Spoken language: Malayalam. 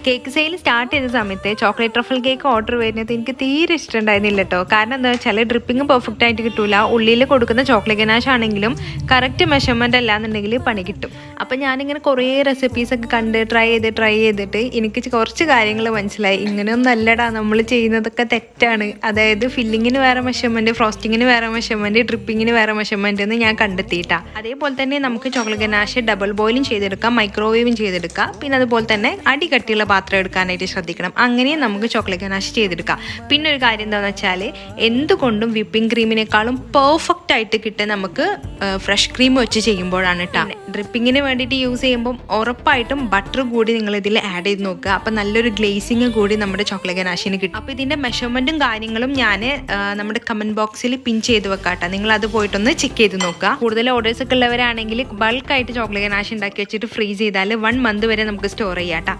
കേക്ക് സെയിൽ സ്റ്റാർട്ട് ചെയ്ത സമയത്ത് ചോക്ലേറ്റ് ട്രഫിൾ കേക്ക് ഓർഡർ വരുന്നത് എനിക്ക് തീരെ ഇഷ്ടമുണ്ടായിരുന്നില്ല കേട്ടോ. കാരണം എന്താ വെച്ചാൽ ഡ്രിപ്പിംഗ് പെർഫെക്റ്റ് ആയിട്ട് കിട്ടൂല. ഉള്ളിൽ കൊടുക്കുന്ന ചോക്ലേറ്റ് ഗനാഷ് ആണെങ്കിലും കറക്റ്റ് മെഷർമെന്റ് അല്ലാന്നുണ്ടെങ്കിൽ പണി കിട്ടും. അപ്പം ഞാനിങ്ങനെ കുറേ റെസിപ്പീസൊക്കെ കണ്ട് ട്രൈ ചെയ്തിട്ട് എനിക്ക് കുറച്ച് കാര്യങ്ങൾ മനസ്സിലായി. ഇങ്ങനെയൊന്നും അല്ലടാ, നമ്മൾ ചെയ്യുന്നതൊക്കെ തെറ്റാണ്. അതായത് ഫില്ലിങ്ങിന് വേറെ മെഷർമെന്റ്, ഫ്രോസ്റ്റിങ്ങിന് വേറെ മെഷർമെന്റ്, ഡ്രിപ്പിങ്ങിന് വേറെ മെഷർമെന്റ് എന്ന് ഞാൻ കണ്ടെത്തിയിട്ടാ. അതേപോലെ തന്നെ നമുക്ക് ചോക്ലേറ്റ് ഗനാഷ് ഡബിൾ ബോയിലിംഗ് ചെയ്തെടുക്കാം, മൈക്രോവേവും ചെയ്തെടുക്കാം. പിന്നെ അതുപോലെ തന്നെ അടി കട്ടിയുള്ള പാത്രം എടുക്കാനായിട്ട് ശ്രദ്ധിക്കണം. അങ്ങനെയും നമുക്ക് ചോക്ലേറ്റ് ഗനാഷ് ചെയ്തെടുക്കാം. പിന്നെ ഒരു കാര്യം എന്താണെന്ന് വെച്ചാൽ എന്തുകൊണ്ടും വിപ്പിംഗ് ക്രീമിനേക്കാളും പെർഫെക്റ്റ് ആയിട്ട് കിട്ടുക നമുക്ക് ഫ്രഷ് ക്രീം വെച്ച് ചെയ്യുമ്പോഴാണ് കേട്ടോ. ഡ്രിപ്പിങ്ങിന് വേണ്ടിയിട്ട് യൂസ് ചെയ്യുമ്പോൾ ഉറപ്പായിട്ടും ബട്ടർ കൂടി നിങ്ങൾ ഇതിൽ ആഡ് ചെയ്ത് നോക്കുക. അപ്പം നല്ലൊരു ഗ്ലേസിങ് കൂടി നമ്മുടെ ചോക്ലേറ്റ് ഗനാഷിന് കിട്ടും. അപ്പോൾ ഇതിൻ്റെ മെഷർമെൻറ്റും കാര്യങ്ങളും ഞാൻ നമ്മുടെ കമൻറ്റ് ബോക്സിൽ പിൻ ചെയ്ത് വെക്കാട്ടോ. നിങ്ങൾ അത് പോയിട്ടൊന്ന് ചെക്ക് ചെയ്ത് നോക്കുക. കൂടുതൽ ഓർഡേഴ്സ് ഒക്കെ ഉള്ളവരാണെങ്കിൽ ബൾക്കായിട്ട് ചോക്ലേറ്റ് ഗനാഷ് ഉണ്ടാക്കി വെച്ചിട്ട് ഫ്രീസ് ചെയ്താൽ 1 മന്ത് വരെ നമുക്ക് സ്റ്റോർ ചെയ്യാം കേട്ടോ.